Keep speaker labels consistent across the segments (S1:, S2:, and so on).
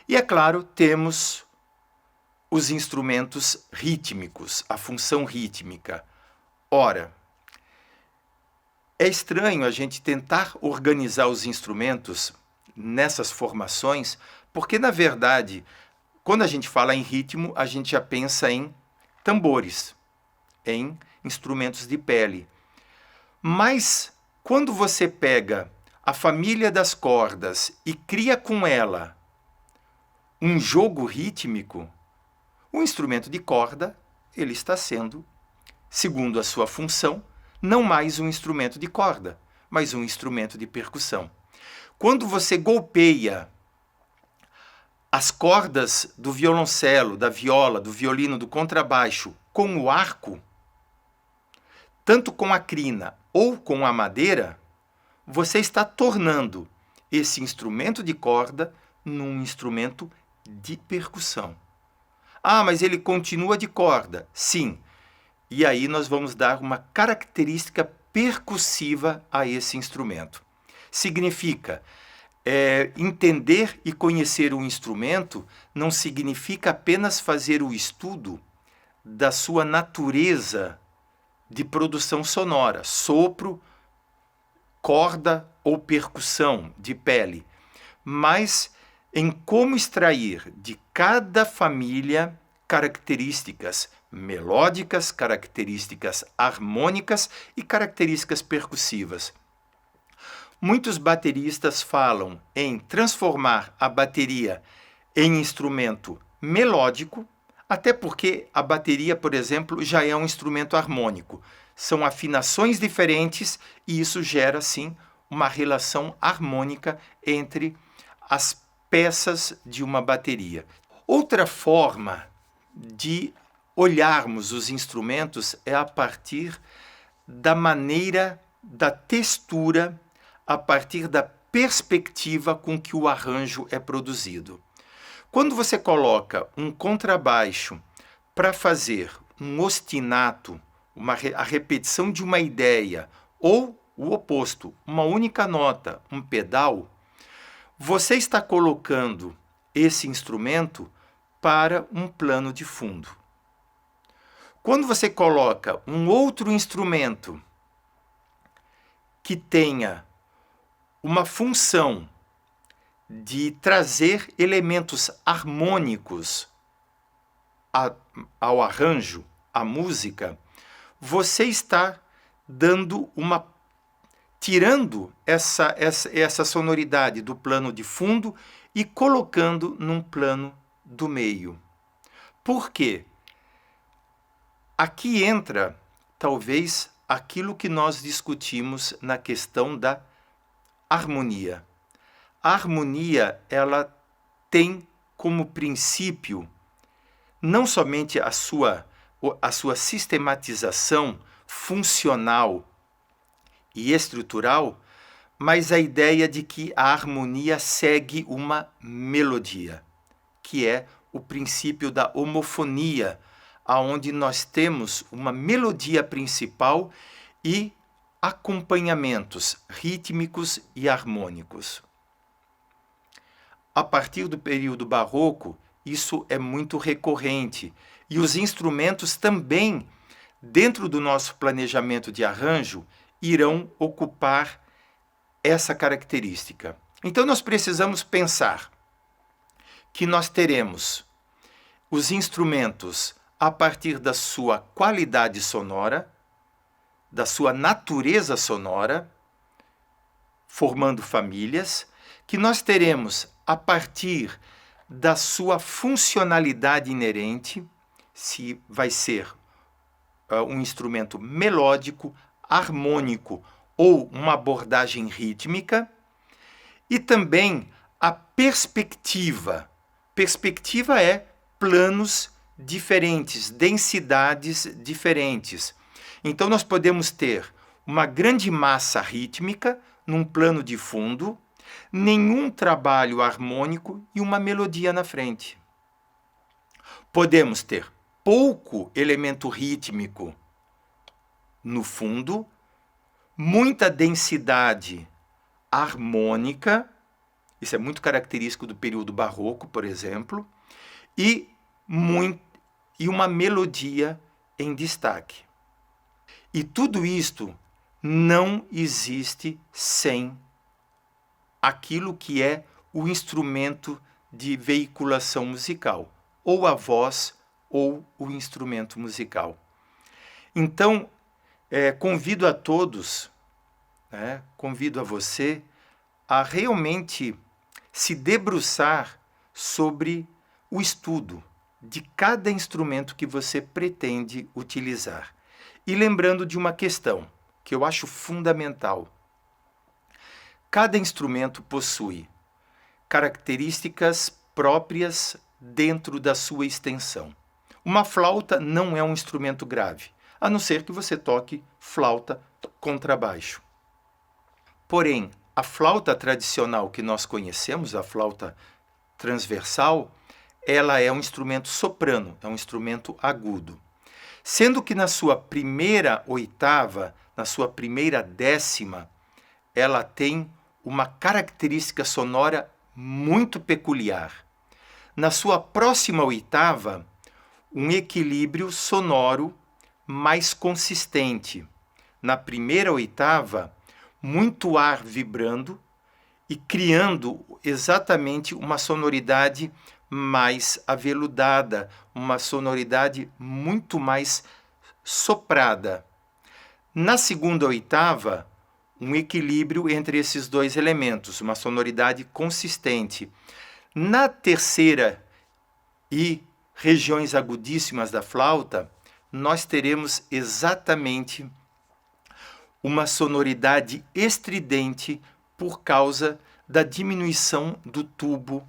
S1: E, é claro, temos os instrumentos rítmicos, a função rítmica. Ora, é estranho a gente tentar organizar os instrumentos nessas formações, porque, na verdade, quando a gente fala em ritmo, a gente já pensa em tambores, em instrumentos de pele. Mas, quando você pega a família das cordas e cria com ela um jogo rítmico, o instrumento de corda, ele está sendo, segundo a sua função, não mais um instrumento de corda, mas um instrumento de percussão. Quando você golpeia as cordas do violoncelo, da viola, do violino, do contrabaixo com o arco, tanto com a crina ou com a madeira, você está tornando esse instrumento de corda num instrumento de percussão. Ah, mas ele continua de corda. Sim. E aí nós vamos dar uma característica percussiva a esse instrumento. Significa, entender e conhecer um instrumento não significa apenas fazer o estudo da sua natureza de produção sonora, sopro, corda ou percussão de pele, mas em como extrair de cada família características melódicas, características harmônicas e características percussivas. Muitos bateristas falam em transformar a bateria em instrumento melódico, até porque a bateria, por exemplo, já é um instrumento harmônico. São afinações diferentes e isso gera, sim, uma relação harmônica entre as peças de uma bateria. Outra forma de olharmos os instrumentos é a partir da maneira, da textura, a partir da perspectiva com que o arranjo é produzido. Quando você coloca um contrabaixo para fazer um ostinato, a repetição de uma ideia, ou o oposto, uma única nota, um pedal, você está colocando esse instrumento para um plano de fundo. Quando você coloca um outro instrumento que tenha uma função de trazer elementos harmônicos ao arranjo, à música, você está tirando essa sonoridade do plano de fundo e colocando num plano do meio. Por quê? Aqui entra, talvez, aquilo que nós discutimos na questão da harmonia. A harmonia, ela tem como princípio não somente a sua sistematização funcional e estrutural, mas a ideia de que a harmonia segue uma melodia, que é o princípio da homofonia, aonde nós temos uma melodia principal e acompanhamentos rítmicos e harmônicos. A partir do período barroco, isso é muito recorrente e os instrumentos também, dentro do nosso planejamento de arranjo, irão ocupar essa característica. Então nós precisamos pensar que nós teremos os instrumentos a partir da sua qualidade sonora, da sua natureza sonora, formando famílias, que nós teremos a partir da sua funcionalidade inerente, se vai ser um instrumento melódico, harmônico ou uma abordagem rítmica, e também a perspectiva. Perspectiva é planos diferentes, densidades diferentes. Então nós podemos ter uma grande massa rítmica num plano de fundo, nenhum trabalho harmônico e uma melodia na frente. Podemos ter pouco elemento rítmico no fundo, muita densidade harmônica Isso é muito característico do período barroco, por exemplo, e uma melodia em destaque. E tudo isto não existe sem aquilo que é o instrumento de veiculação musical, ou a voz ou o instrumento musical. Então, convido a todos, convido a você a realmente se debruçar sobre o estudo de cada instrumento que você pretende utilizar. E lembrando de uma questão que eu acho fundamental. Cada instrumento possui características próprias dentro da sua extensão. Uma flauta não é um instrumento grave, a não ser que você toque flauta contrabaixo. Porém, a flauta tradicional que nós conhecemos, a flauta transversal, ela é um instrumento soprano, é um instrumento agudo. Sendo que na sua primeira oitava, na sua primeira décima, ela tem uma característica sonora muito peculiar. Na sua próxima oitava, um equilíbrio sonoro mais consistente. Na primeira oitava, muito ar vibrando e criando exatamente uma sonoridade mais aveludada, uma sonoridade muito mais soprada. Na segunda oitava, um equilíbrio entre esses dois elementos, uma sonoridade consistente. Na terceira e regiões agudíssimas da flauta, nós teremos exatamente uma sonoridade estridente por causa da diminuição do tubo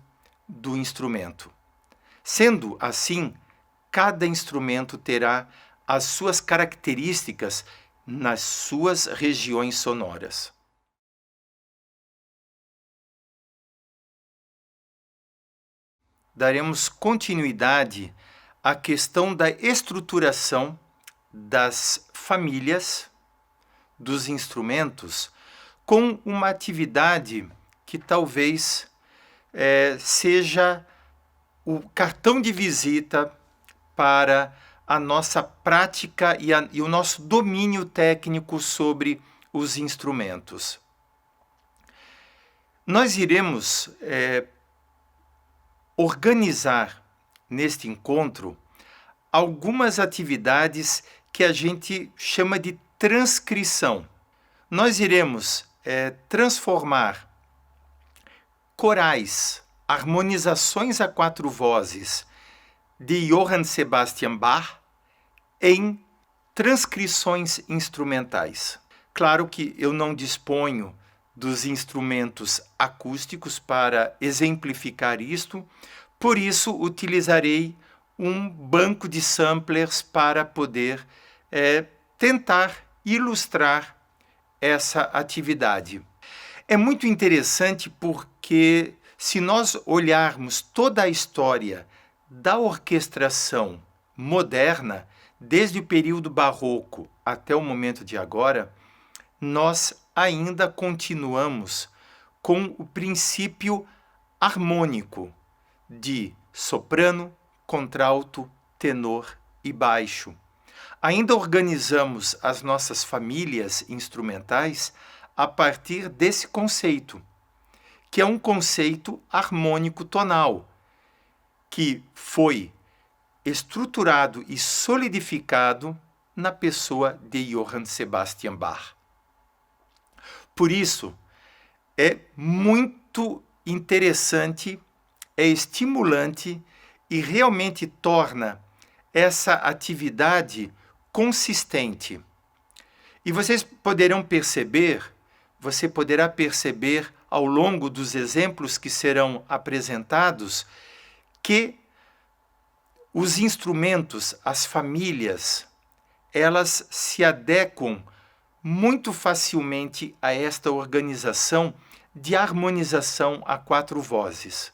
S1: do instrumento. Sendo assim, cada instrumento terá as suas características nas suas regiões sonoras. Daremos continuidade à questão da estruturação das famílias dos instrumentos com uma atividade que talvez seja o cartão de visita para a nossa prática e o nosso domínio técnico sobre os instrumentos. Nós iremos organizar neste encontro algumas atividades que a gente chama de transcrição. Nós iremos transformar corais, harmonizações a 4 vozes de Johann Sebastian Bach em transcrições instrumentais. Claro que eu não disponho dos instrumentos acústicos para exemplificar isto, por isso utilizarei um banco de samplers para poder tentar ilustrar essa atividade. É muito interessante porque, se nós olharmos toda a história da orquestração moderna, desde o período barroco até o momento de agora, nós ainda continuamos com o princípio harmônico de soprano, contralto, tenor e baixo. Ainda organizamos as nossas famílias instrumentais a partir desse conceito, que é um conceito harmônico tonal, que foi estruturado e solidificado na pessoa de Johann Sebastian Bach. Por isso, é muito interessante, é estimulante e realmente torna essa atividade consistente. E você poderá perceber ao longo dos exemplos que serão apresentados que os instrumentos, as famílias, elas se adequam muito facilmente a esta organização de harmonização a 4 vozes.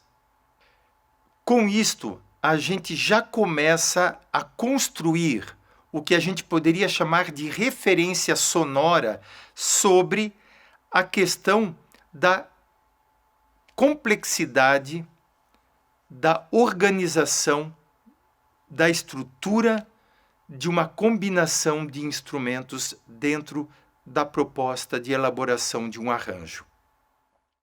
S1: Com isto, a gente já começa a construir o que a gente poderia chamar de referência sonora sobre a questão da complexidade da organização, da estrutura de uma combinação de instrumentos dentro da proposta de elaboração de um arranjo.